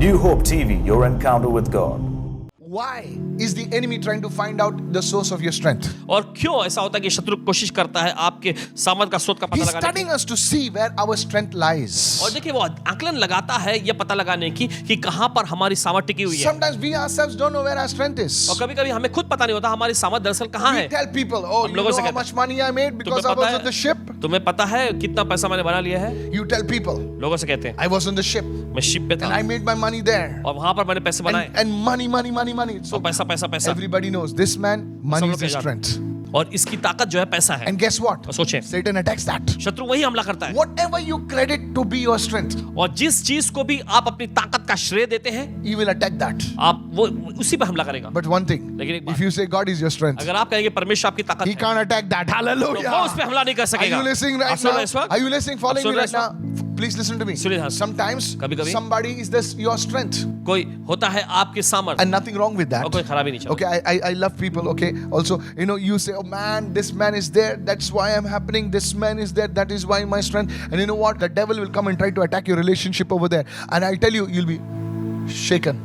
New Hope TV, your encounter with God. Why is the enemy trying to find out the source of your strength? और क्यों ऐसा होता है कि शत्रु कोशिश करता है आपके सामर्थ का स्रोत का पता He's लगाने की? studying us to see where our strength lies. और देखिए वो आकलन लगाता है ये पता लगाने की कि कहां पर हमारी सामर्थ टिकी हुई है। Sometimes we ourselves don't know where our strength is. और कभी-कभी हमें खुद पता नहीं होता हमारी सामर्थ दरअसल कहां We है। tell people, oh, you लोगों know से how कहते much money I made because I तुम्हें was पता on the है ship? तुम्हें पता है कितना पैसा मैंने बना लिया है। You tell people, लोगों से कहते हैं I was on the ship मैं शिप पे था and I made my money there. और वहां पर मैंने पैसे बनाए And money. So और पैसा everybody knows this man, money is his strength. और इसकी ताकत जो है पैसा है। And guess what? और सोचें Satan attacks that. शत्रु वही हमला करता है। Whatever you credit to be your strength, और जिस चीज को भी आप अपनी ताकत का श्रेय देते हैं he will attack that. आप वो उसी पे हमला करेगा। But one thing, लेकिन एक बात, if you say God is your strength, अगर आप कहेंगे परमेश्वर आपकी ताकत he है can't attack that. तो वो Hallelujah. उस पे हमला नहीं कर Are सकेगा। you listening आप right सुन रहे हैं इस now? वक्त? Are you listening, following आप me सुन right रहे now? Please listen to me. सुनिए ध्यान से। Sometimes कभी-कभी somebody is this your strength कोई होता है आपकी सामर्थ and nothing wrong with that. और कोई खराबी नहीं चलती। Okay, I love people. Okay, also you say, oh man, this man is there. That's why I'm happening. This man is there. That is why my strength. And you know what? The devil will come and try to attack your relationship over there. And I tell you, you'll be shaken.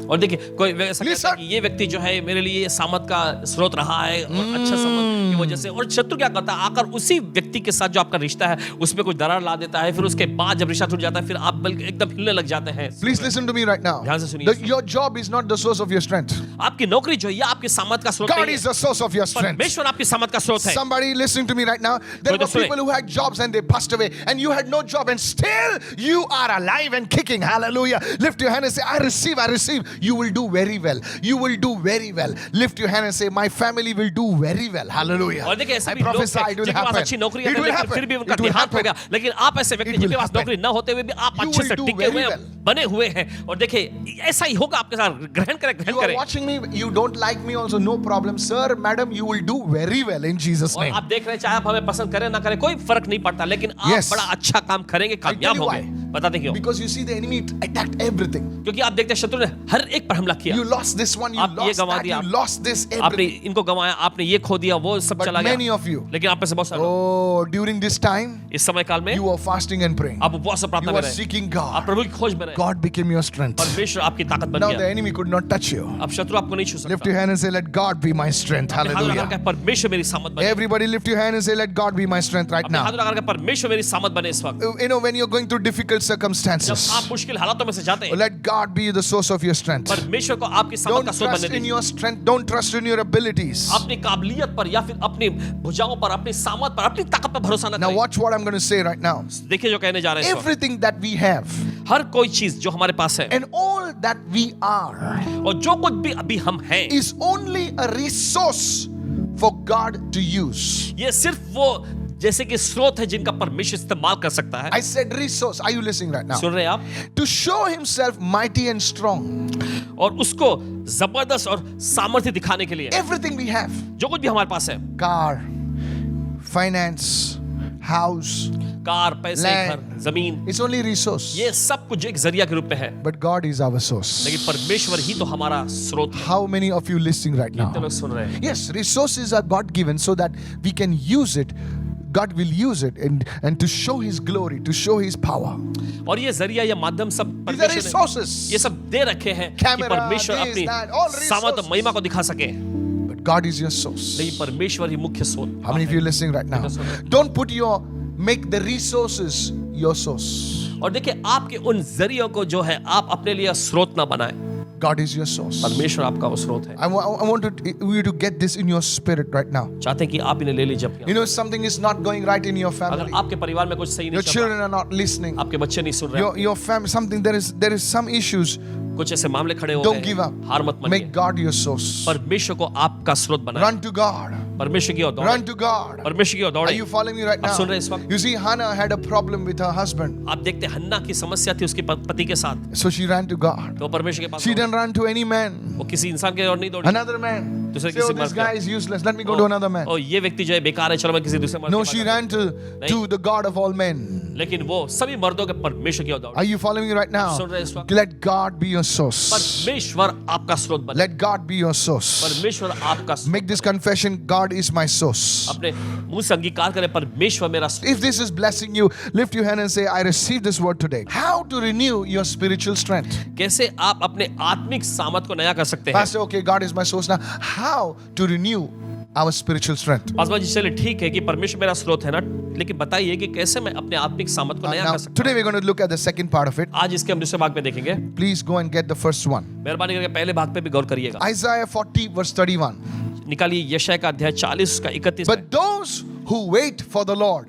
और देखिए कोई ऐसा कहता है कि ये व्यक्ति जो है मेरे लिए ये सामर्थ का स्रोत रहा है और अच्छा सामर्थ की वजह से। और शत्रु क्या करता है आकर उसी व्यक्ति के साथ जो आपका रिश्ता है उसमें कुछ दरार ला देता है। फिर उसके बाद जब रिश्ता टूट जाता है फिर आप बल्कि एकदम हिलने लग जाते हैं। Please listen to me right now. ध्यान से सुनिए। Your job is not the source of your strength. आपकी नौकरी जो है ये आपके सामर्थ का स्रोत God नहीं is है। the source of your strength. परमेश्वर आपकी सामर्थ का स्रोत है। Somebody listening to me right now. There कोई were तो सुने। people who had jobs and they passed away, and you had no job, and still you are alive and kicking. Hallelujah! Lift your hand and say, "I receive. I receive." You will do very well. You will do very well. Lift your hand and say, "My family will do very well." Hallelujah! और देखिए ऐसे I भी लोग prophesy हैं it will जिनके पास happen. अच्छी नौकरी It है will लेकिन happen. फिर भी उनका It will देहांत हो गया। happen. लेकिन आप ऐसे व्यक्ति It will जिनके पास happen. नौकरी न होते हुए भी आप You अच्छे will से do टिके very हुए well. बने हुए हैं। और देखिए ऐसा ही होगा आपके साथ। ग्रहण करें You are watching me. You don't like me also. No problem, sir, madam. You will do very well in Jesus' और name. आप देख रहे हैं चाहे आप हमें पसंद करें ना करें कोई फर्क नहीं पड़ता लेकिन आप Yes. बड़ा अच्छा काम करेंगे I tell कामयाब you होंगे। why. बताते क्यों? Because you see, the enemy attacked everything. क्योंकि आप देखते हैं शत्रु ने हर एक पर हमला किया। You lost this one. You आप ये lost गंवा that. दिया, You lost this. आपने Everything. इनको गंवाया, आपने ये खो दिया, वो सब But चला many गया। of you, लेकिन आप में से बहुत सारे लोग oh, during this time, इस समय काल में you are fasting and praying. आप उपवास और प्रार्थना You में are रहे। seeking आप God. प्रभु की खोज में रहे। God became your strength. परमेश्वर आपकी ताकत बन Now the गया। enemy could not touch you. अब शत्रु आपको नहीं छू सकता। Lift your hand and say, "Let God be my strength." अपने हाथ लगा Hallelujah. कर परमेश्वर मेरी सामर्थ बने। Everybody, lift your hand and say, "Let God be my strength" right अपने हाथ now. लगा कर परमेश्वर मेरी सामर्थ बने इस वक्त। You know, when you're going through difficult जब circumstances, आप मुश्किल हालातों में से जाते हैं let God be the source of your strength. परमेश्वर को आपकी सामर्थ Don't का स्रोत trust बनने in दीजिए। your strength. Don't trust in your abilities. अपनी काबिलियत पर या फिर अपनी भुजाओं पर अपनी सामर्थ पर अपनी ताकत पर भरोसा न Now करें। watch what I'm going to say right now. देखिए जो कहने जा रहे हैं इस वक्त। Everything that we have हर कोई चीज जो हमारे पास है and all that we are और जो कुछ भी अभी हम हैं is only a resource for God to use. ये सिर्फ वो जैसे कि स्रोत है जिनका परमेश्वर इस्तेमाल कर सकता है। I said resource. Are you listening right now? सुन रहे हैं आप? To show himself mighty and strong. और उसको जबरदस्त और सामर्थ्य दिखाने के लिए Everything we have. जो कुछ भी हमारे पास है, Car, finance, house. कार, पैसे, Land. घर, जमीन, It's only resource. ये सब कुछ एक जरिया के रूप में है। But God is our source. लेकिन परमेश्वर ही तो हमारा स्रोत है। How many of you listening right कितने now? लोग सुन रहे हैं? Yes, resources are God given so that we can use it. God will use it and to show His glory, to show His power. और ये जरिया या माध्यम सब These are परमेश्वर ने resources. ये सब दे रखे हैं कि Camera, परमेश्वर this, अपनी that, all सामर्थ resources. महिमा को दिखा सके। But God is your source. लेकिन परमेश्वर ही मुख्य स्रोत। How many of you listening right now? Don't put make the resources your source. और देखिए आपके उन जरियों को जो है आप अपने लिए स्रोत ना बनाएं। God is your source. परमेश्वर आपका वो स्रोत है। I want you to get this in your spirit right now. चाहते हैं कि आप इन्हें ले लीजिए अपने। You know, something is not going right in your अगर family. आपके परिवार में कुछ सही Your नहीं चल children are not listening. रहा, आपके बच्चे नहीं सुन रहे, Your family, something there is some issues. कुछ ऐसे मामले खड़े हो Don't गए, give up. हार मत Make मानिए। God your source. परमेश्वर को आपका स्रोत बनाएं। Run to God. परमेश्वर की ओर दौड़ें। Run to God. परमेश्वर की ओर Are दौड़ें। you following me right आप सुन रहे now? हैं इस वक्त? You see, Hannah had a problem with her husband, आप देखते हैं हन्ना की समस्या थी उसके पति के साथ, so she ran to God. तो परमेश्वर के पास She दौड़ी। didn't run to any man. वो किसी इंसान के ओर नहीं दौड़ी। Another man. दूसरे Say, oh, किसी this मर्द guy के। is useless. Let me go to another man. ओ ये व्यक्ति जो है बेकार है, चलो मैं किसी दूसरे मर्द No, के she pass ran to the God of all men. लेकिन वो सभी मर्दों के परमेश्वर की ओर दौड़े। Are you following me right now? सुन रहे हैं इस वक्त? Let God be your source. परमेश्वर आपका स्रोत बने। Let God be your source. परमेश्वर आपका स्रोत। Make this confession, God is my source. अपने मुंह से अंगीकार करें, परमेश्वर मेरा स्रोत। If this is blessing you, lift your hand and say, I receive this word today. How to renew your spiritual strength? कैसे आप अपने आत्मिक सामर्थ को नया कर सकते हैं? Pastor, okay, God is my source now. How to renew our spiritual strength? Paswan ji, चलिए ठीक है कि परमेश्वर मेरा स्रोत है ना, लेकिन बताइए कि कैसे मैं अपने आत्मिक सामर्थ को नया Now, कर सकता today we're going to look at the second part of it. हूँ। आज इसके हम दूसरे भाग पे देखेंगे। Please go and get the first one. मेहरबानी करके पहले भाग पे भी गौर करिएगा। Isaiah 40 verse 31. निकालिए यशायाह का अध्याय 40 का 31। But those who wait for the Lord.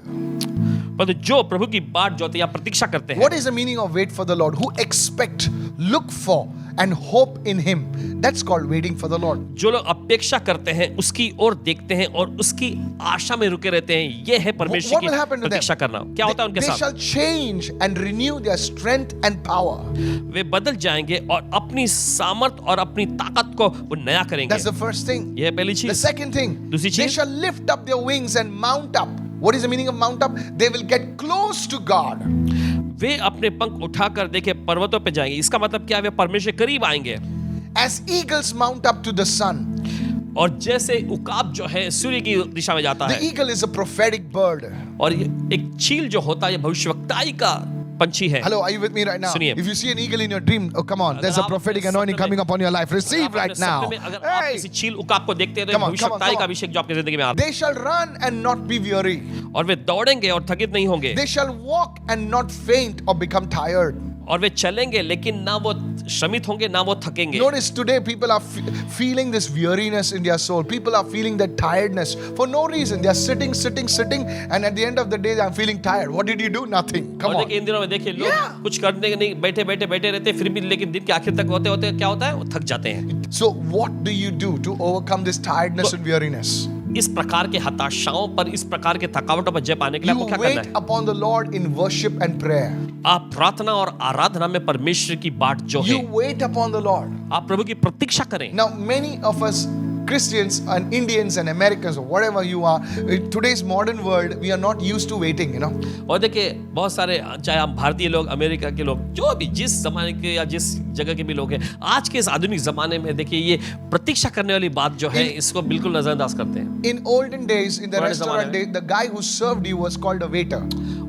परंतु जो प्रभु की बाट जोते या प्रतीक्षा करते हैं, What is the meaning of wait for the Lord? Who expect, look for and hope in Him. That's called waiting for the Lord. जो लोग अपेक्षा करते हैं, उसकी ओर देखते हैं और उसकी आशा में रुके रहते हैं, ये है परमेश्वर What की will happen to them? प्रतीक्षा करना। क्या होता है उनके They साथ? shall change and renew their strength and power. वे बदल जाएंगे और अपनी सामर्थ और अपनी ताकत को वो नया करेंगे। That's the first thing. ये है पहली The चीज। second thing, दूसरी they चीज? shall lift up their wings and mount up. What is the meaning of mount up? They will get close to God. वे अपने पंख उठाकर देखे पर्वतों पे जाएंगे। इसका मतलब क्या है? वे परमेश्वर के करीब आएंगे। As eagles mount up to the sun. और जैसे उकाब जो है सूर्य की दिशा में जाता The है, eagle is a prophetic bird. और ये एक चील जो होता है ये भविष्यवक्ताई का पंछी है। Hello, are you with me right now? सुनिए। If you see an eagle in your dream, oh come on, there's a आप prophetic अपने anointing सपने coming में- upon your life. Receive अगर आप right अपने now. सपने में अगर आप Hey! किसी चील उकाब को देखते हैं तो Come on, भविष्यवक्ताई come का on. अभिषेक जो आपकी जिंदगी में आता They shall run and not be weary. है, और वे दौड़ेंगे और थकित नहीं होंगे, They shall walk and not faint or become tired. और वे चलेंगे लेकिन ना वो श्रमित होंगे ना वो थकेंगे। Notice today people are feeling this weariness in their soul. People are feeling that tiredness for no reason. They are sitting, and at the end of the day, I'm feeling tired. What did you do? Nothing. Come और on. देखिए इन दिनों में देखिए लोग Yeah. कुछ करने के नहीं, बैठे रहते हैं, फिर भी लेकिन दिन के आखिर तक होते होते क्या होता है? वो थक जाते हैं। So what do you do to overcome this tiredness and weariness? इस प्रकार के हताशाओं पर, इस प्रकार के थकावटों पर जय पाने के लिए You आपको क्या करना wait है? upon the Lord in worship and prayer. आप प्रार्थना और आराधना में परमेश्वर की बाट जो है, You wait upon the Lord. आप प्रभु की प्रतीक्षा करें। Now, many of us Christians and Indians and Americans or whatever you are, in today's modern world, we are not used to waiting, you know. और देखिए बहुत सारे, चाहे आप भारतीय लोग, अमेरिका के लोग, जो भी जिस जमाने के या जिस जगह के भी लोग हैं, आज के इस आधुनिक जमाने में देखिए ये प्रतीक्षा करने वाली बात जो है इसको बिल्कुल नजरअंदाज करते हैं। In olden days, in the पुराने restaurant ज़माने days, the guy who served you was called a waiter.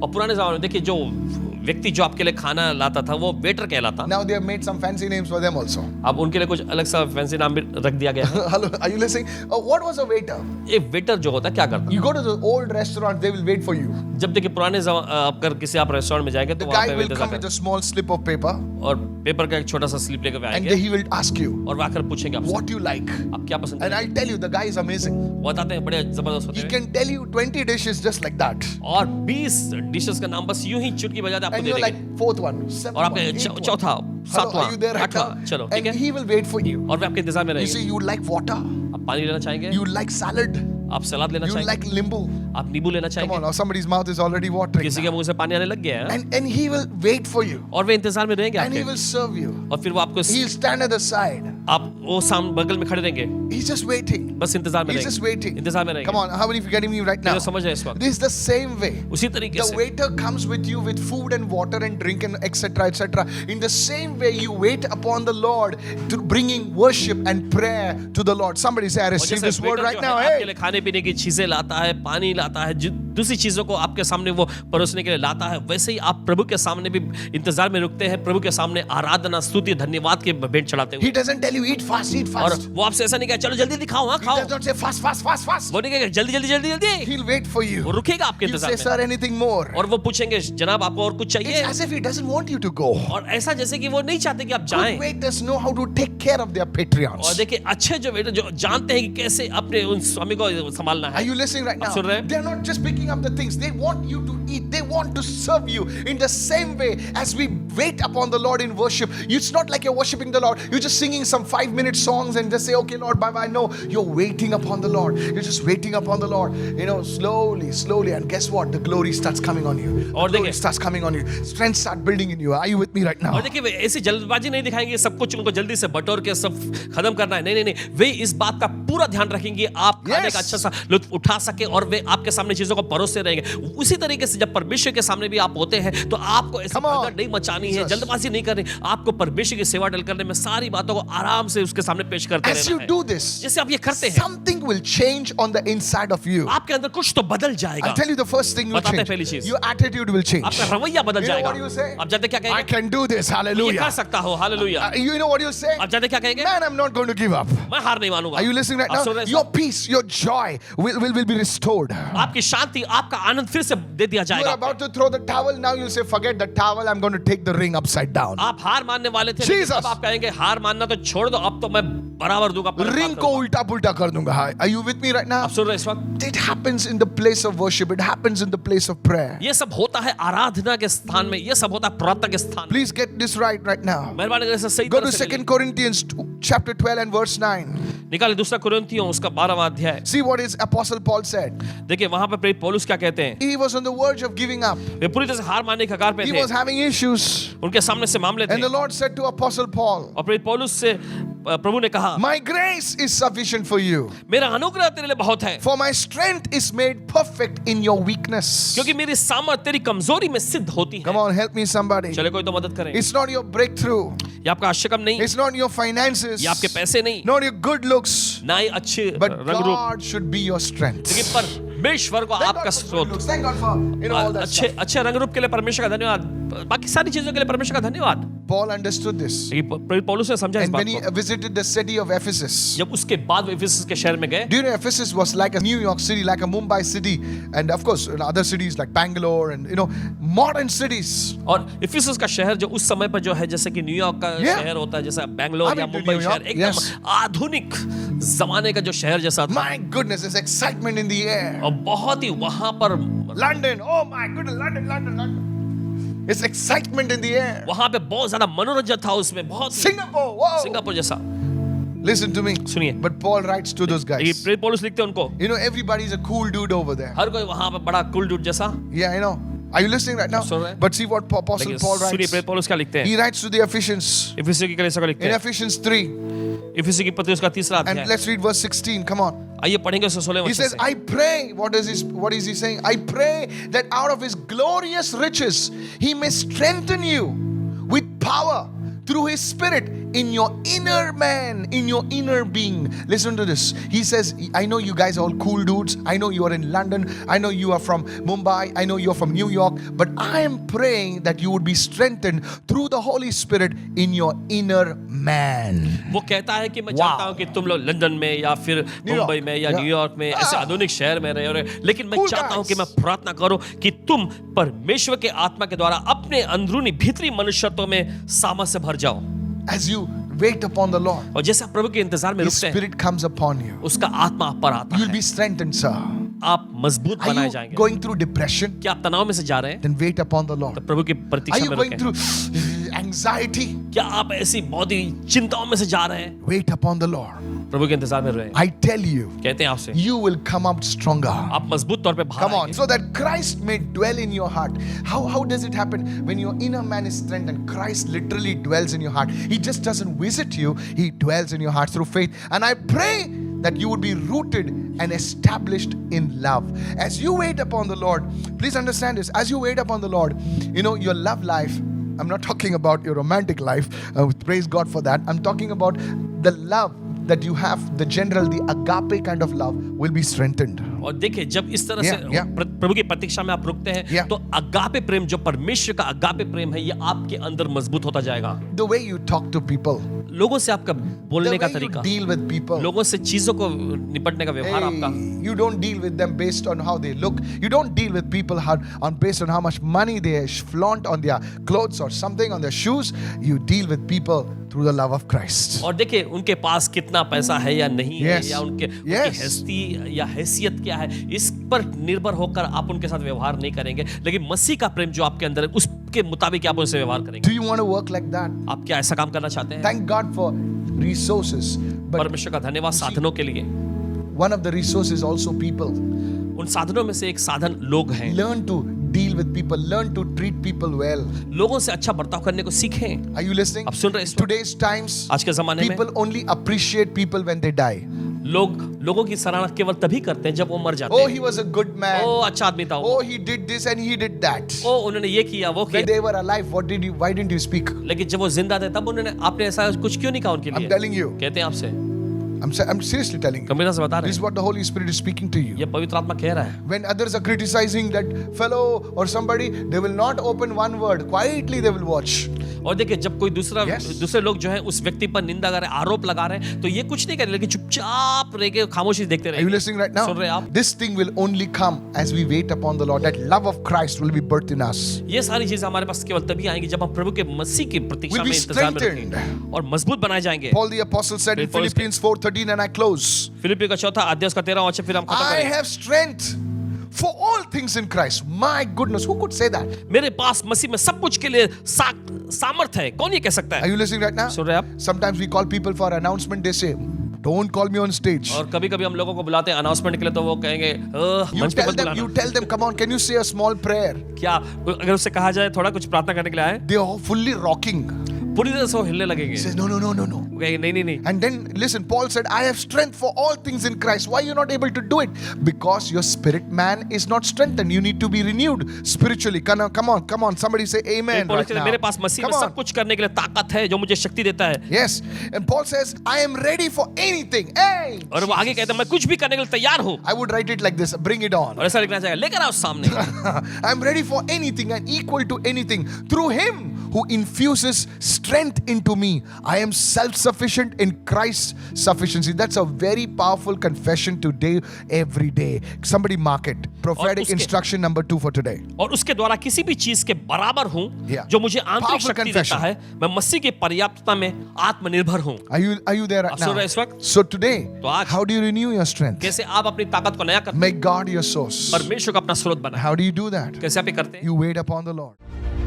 और पुराने जमाने में देखिए जो व्यक्ति जो आपके लिए खाना लाता था वो वेटर कहलाता। Now they have made some fancy names for them also. अब उनके लिए कुछ अलग सा फैंसी नाम भी रख दिया गया है। Hello, are you listening? What was a waiter? ये वेटर जो होता है क्या करता You go to the old restaurant, they will wait for you. है? जब देखिए पुराने अगर किसी आप रेस्टोरेंट में जाएंगे तो The वहाँ guy पे will waiter come with a small slip of paper और पेपर का एक छोटा सा स्लिप लेकर and आएंगे he will ask you और वो आकर पूछेंगे आपसे what you like. आप क्या पसंद And है। I'll tell you, the guy is amazing. वो बताते हैं बड़े जबरदस्त होते He हैं can tell you 20 dishes just like that. और 20 डिशेस का नाम बस यूं ही चुटकी बजाते आपको And दे you're like, देंगे fourth one, seventh और one, आपके eighth one. चौथा, Hello, सातवां, are you there right आठवां, now? चलो ठीक And है, he will wait for you. और वे आपके इंतजार में You रहेंगे। say you like water, आप पानी लेना चाहेंगे, you like salad, आप सलाद लेना you चाहेंगे, like limbu. आप नींबू लेना Come चाहेंगे, on, now somebody's mouth is already watering. किसी के now. मुंह से पानी आने लग गया है And he will wait for you. और वे इंतजार में रहेंगे And he आपके, will serve you. और फिर वो आपको He'll stand at the side. आप वो सामने बगल में खड़े रहेंगे, He's just waiting. बस इंतजार में He's just रहेंगे, waiting. इंतजार में रहेंगे। Come on, how many of you getting me right now? तो समझ रहे हैं इस वक्त This is the same way. उसी तरीके The से waiter comes with you with food and water and drink and etc. In the same way, you wait upon the Lord to bringing worship and prayer to the Lord. Somebody say, I और receive जैसे this word waiter right जो now. है आपके Hey, लिए खाने पीने की चीजें लाता है, पानी लाता है, दूसरी चीजों को आपके सामने वो परोसने के लिए लाता है, वैसे ही आप प्रभु के सामने भी इंतजार में रुकते हैं, प्रभु के सामने आराधना, स्तुति, धन्यवाद के भेंट चढ़ाते he हुए। doesn't tell you eat fast, eat और fast. वो आपसे ऐसा नहीं कहा चलो जल्दी जल्दी खाओ, हाँ He खाओ, does not say fast, fast, fast, fast. वो नहीं कहेगा जल्दी जल्दी जल्दी जल्दी, He'll wait for वो you. रुकेगा आपके He'll say, इंतजार sir, में anything more. और वो पूछेंगे जनाब आपको और कुछ It's चाहिए, as if he doesn't want you to go. और ऐसा जैसे कि वो नहीं चाहते कि आप Good जाएं। waiters know how to take care of their और patrons. देखिए अच्छे जो वेटर जो जानते हैं कि कैसे अपने उन स्वामी को संभालना Are है। you listening right now? सुन रहे हैं? They're not just picking up the things. They want you to eat. They want to serve you in the same way as we wait upon the Lord in worship. It's not like you're worshiping the Lord. You're just singing some 5-minute songs and just say, okay, Lord, bye-bye. No, you're waiting upon the Lord. You're just waiting upon the Lord. You know, slowly, slowly. And guess what? The glory starts coming on you. The और glory देखिए- starts coming on you. Strength start building in you. Are you with me right now? और देखिए वे ऐसी जल्दबाजी नहीं दिखाएंगे, सब कुछ उनको जल्दी से बटोर के सब खत्म करना है, नहीं नहीं नहीं, वे इस बात का पूरा ध्यान रखेंगे आप खाने Yes. का अच्छा सा लुत्फ उठा सके और वे आपके सामने चीजों को परोसते रहेंगे। उसी तरीके से जब परमेश्वर के सामने भी आप होते हैं तो आपको ऐसी Come on. भगदड़ नहीं मचानी है, Jesus. जल्दबाजी नहीं करनी, आपको परमेश्वर की सेवा डल करने में सारी बातों को आराम से उसके सामने पेश करते As you रहना do है। this, जैसे आप ये करते हैं something will change on the inside of you. आपके अंदर कुछ तो बदल जाएगा। I'll tell you the first thing will बताते हैं change. पहली चीज। Your attitude will change. आपका रवैया बदल You know जाएगा। what you say? आप जानते क्या I कहेंगे? can do this. ये कर Hallelujah. सकता हो, hallelujah. You know what you say? आप जानते क्या कहेंगे? Man, I'm not going to give up. मैं हार नहीं मानूंगा। Are you listening right आप सुन now? रहे हैं? Your peace, your joy will be restored. आपकी शांति, आपका आनंद फिर से दे दिया You are जाएगा। about to throw the towel. Now you say, forget the towel. I'm going to take the ring upside down. आप हार मानने वाले थे, Jesus. लेकिन अब आप कहेंगे हार मानना तो छोड़ दो, अब तो मैं बराबर दूंगा। Ring को उल्टा पुल्टा कर दूंगा. Are you with me right now? आप सुन रहे हैं इस वक्त? It happens in the place of worship. It happens in the place of prayer. ये सब होता है आराधना के स्थान में, ये सब होता है प्रार्थना के स्थान में। Please get this right now. मेहरबानी करके इसे सही Go तरह to से ले 2 Corinthians chapter 12 and verse 9. लें। निकाले दूसरा कुरिन्थियों उसका 12वां अध्याय। See what is Apostle Paul said. देखिए वहां पे प्रेरित पौलुस क्या कहते हैं। He was on the verge of giving up. वे पूरी तरह से हार मानने के कगार पे He थे। was having issues. उनके सामने से मामले थे And the Lord said to Apostle Paul, और प्रेरित पौलुस से प्रभु ने कहा, my grace is sufficient for you. मेरा अनुग्रह तेरे लिए बहुत है, For my strength is made perfect in your weakness. क्योंकि मेरी सामर्थ तेरी कमजोरी में सिद्ध होती Come है। on, help me somebody. चले कोई तो मदद करें। It's not your breakthrough. ये आपका आश्चर्य नहीं, It's not your finances. ये आपके पैसे नहीं, Not your good looks. ना ही अच्छे But रंग रूप, God should be your strength. लेकिन परमेश्वर को Thank आपका God for good स्रोत। looks. Thank God for all that अच्छे stuff. अच्छे रंग रूप के लिए परमेश्वर का धन्यवाद, बाकी सारी चीजों के लिए परमेश्वर का धन्यवाद। Paul understood this. लेकिन प्रेरित पौलुस ने समझा इस And बात when he को। visited the city of Ephesus, जब उसके बाद वे इफिसस के शहर में गए, do you know Ephesus was like a New York city, like a Mumbai city, and of course in other cities like Bangalore and modern cities. और Ephesus का शहर जो उस समय पर जो है जैसे कि न्यूयॉर्क का Yeah. शहर होता है, जैसा बैंगलोर I've या been to Mumbai New York, शहर, एकदम yes. आधुनिक जमाने का जो शहर जैसा था, My goodness, there's excitement in the air. और बहुत ही वहां पर London, oh my goodness, London. It's excitement in the air. वहां पे बहुत ज्यादा मनोरंजन था उसमें, बहुत ही Singapore, wow. सिंगापुर जैसा। Listen to me. सुनिए, But Paul writes to those ये guys. प्रेरित पौलुस लिखते हैं उनको, Everybody's a cool dude over there. हर कोई वहां पे बड़ा कूल डूड जैसा। Yeah. Are you listening right now? सुन रहे हैं? But see what Apostle लेकिन Paul सुनिए writes. प्रेरित पौलुस क्या लिखते हैं, He writes to the Ephesians इफिसी की कलीसिया को लिखते in हैं, Ephesians 3. इफिसी की पत्री उसका 3रा And अध्याय। let's read verse 16. Come on. आइए पढ़ेंगे उससे 16वें He वचन says, से। I pray, what is he saying? I pray that out of his glorious riches he may strengthen you with power through his spirit in your inner man, in your inner being. Listen to this. He says, I know you guys are all cool dudes. I know you are in London. I know you are from Mumbai. I know you are from New York. But I am praying that you would be strengthened through the Holy Spirit in your inner man. वो कहता है कि मैं Wow. चाहता हूँ कि तुम लोग लंदन में या फिर New York. मुंबई में या Yeah. न्यूयॉर्क में ऐसे Ah. आधुनिक शहर में रहे हो, लेकिन मैं Cool चाहता हूँ guys. कि मैं प्रार्थना करूँ कि तुम परमेश्वर के आत्मा के द्वारा अपने अंदरूनी भीतरी मनुष्यत्व में सामर्थ्य से भर जाओ। As you wait upon the Lord, और जैसे आप प्रभु के इंतजार में his रुकते हैं, spirit comes upon you. उसका आत्मा आप पर आता You'll है, be strengthened, sir. आप मजबूत Are बनाए you जाएंगे। going through depression? क्या आप तनाव में से जा रहे हैं? Then wait upon the Lord. तो प्रभु की Are प्रतीक्षा you में going रुकें। through anxiety? क्या आप ऐसी बहुत ही चिंताओं में से जा रहे हैं? Wait upon the Lord. प्रभु के इंतजार में रहे। I tell you, कहते हैं आपसे, you will come out stronger. आप मजबूत तौर पे बाहर Come on, आएंगे। so that Christ may dwell in your heart. How does it happen? When your inner man is strengthened, Christ literally dwells in your heart. He just doesn't visit you, He dwells in your heart through faith. And I pray that you would be rooted and established in love. As you wait upon the Lord, please understand this. As you wait upon the Lord, your love life, I'm not talking about your romantic life. Praise God for that. I'm talking about the love that you have, the agape kind of love will be strengthened. और देखिए जब इस तरह से Yeah. प्रभु की प्रतीक्षा में आप रुकते हैं, Yeah. तो अगापे प्रेम, जो परमेश्वर का अगापे प्रेम है, ये आपके अंदर मजबूत होता जाएगा। The way you talk to people, लोगों से आपका the बोलने way का you तरीका, deal with people. लोगों से चीजों को निपटने का व्यवहार आपका, Hey, you don't deal with them based on how they look. You don't deal with people based on how much money they flaunt on their clothes or something, on their shoes. You deal with people through the love of Christ. और देखिए उनके पास कितना पैसा है या नहीं है, Yes. या उनकी Yes. हस्ती या हैसियत क्या है, इस पर निर्भर होकर आप उनके साथ व्यवहार नहीं करेंगे, लेकिन मसीह का प्रेम जो आपके अंदर है उसके मुताबिक आप उनसे व्यवहार करेंगे। Do you want to work like that? आप क्या ऐसा काम करना चाहते हैं? Thank God for resources. But परमेश्वर का धन्यवाद साधनों के लिए। one of the resources also people. उन साधनों में से एक साधन लोग हैं। Learn to deal with people. Learn to treat people well. लोगों से अच्छा बर्ताव करने को सीखें। Are you listening? आप सुन रहे हैं इस वक्त? Today's times, आज के जमाने में people only appreciate people when they die. लोगों की सराहना केवल तभी करते हैं जब वो मर जाते Oh, हैं। he was a good man. ओ अच्छा आदमी था वो। Oh, he did this and he did that. ओ उन्होंने ये किया वो When किया। they were alive, why didn't you speak? लेकिन जब वो जिंदा थे तब उन्होंने आपने ऐसा कुछ क्यों नहीं कहा उनके I'm लिए? telling you. कहते हैं आपसे, I'm seriously telling you. गंभीरता से बता रहे This is हैं। what the Holy Spirit is speaking to you. ये पवित्र आत्मा कह रहा है। When others are criticizing that fellow or somebody, they will not open one word. Quietly they will watch. और देखिए जब कोई Yes. दूसरे लोग जो है उस व्यक्ति पर निंदा कर रहे हैं, आरोप लगा रहे हैं, तो ये कुछ नहीं कर रहे, लेकिन चुपचाप रह के खामोशी से देखते Are you रहे। listening right now? सुन रहे हैं आप? This thing will only come as we wait upon the Lord. That love of Christ will be birthed in us. ये सारी चीजें हमारे पास केवल तभी आएंगी जब हम प्रभु के मसीह की प्रतीक्षा We'll में be इंतजार में strengthened. रहेंगे और मजबूत बनाए जाएंगे। Paul the apostle said in Paul is- Philippians 4:13, and I close. फिलिप्पी का 4 अध्याय उसका 13वां वचन फिर हम खत्म I करेंगे। have strength for all things in Christ. My goodness, who could say that? मेरे पास मसीह में सब कुछ के लिए सामर्थ है। कौन ये कह सकता Are है? you listening right now? सुन रहे हैं आप? Sometimes we call people for announcement. They say, "Don't call me on stage." और कभी-कभी हम लोगों को बुलाते हैं अनाउंसमेंट के लिए, तो वो कहेंगे You मंच पे tell मत them, बुलाना। you tell them, come on, can you say a small prayer? क्या अगर उससे कहा जाए थोड़ा कुछ प्रार्थना करने के लिए आए, They are fully rocking. पूरी तरह से वो हिलने लगेंगे। He says, no, no, no, no, no. वो कहेंगे नहीं नहीं नहीं। And then listen, Paul said, I have strength for all things in Christ. Why are you not able to do it? Because your spirit man is not strengthened. You need to be renewed spiritually. Come on. Somebody say amen पौलुस right कहते हैं, now. मेरे पास मसीह में Come सब on. कुछ करने के लिए ताकत है जो मुझे शक्ति देता है। Yes. And Paul says, I am ready for anything. Hey! और वो आगे कहते हैं मैं कुछ भी करने के लिए तैयार हूँ। I would write it like this. Bring it on. और ऐसा लिखना चाहिए, लेकर आओ सामने। I'm ready for anything and equal to anything through him who infuses strength into me. I am self-sufficient in Christ's sufficiency. That's a very powerful confession today, every day. Somebody mark it. Prophetic उसके- instruction number 2 for today. और उसके द्वारा किसी भी चीज के बराबर हूँ Yeah. जो मुझे आंतरिक Powerful शक्ति confession. देता है। मैं मसीह की पर्याप्तता में आत्मनिर्भर हूँ। Are you there right आप सुन रहे now? हैं इस वक्त? So today, तो आज- how do you renew your strength? कैसे आप अपनी ताकत को नया करते Make God your source. हैं? परमेश्वर को अपना स्रोत बनाए। How do you do that? कैसे आप ये करते हैं? You wait upon the Lord.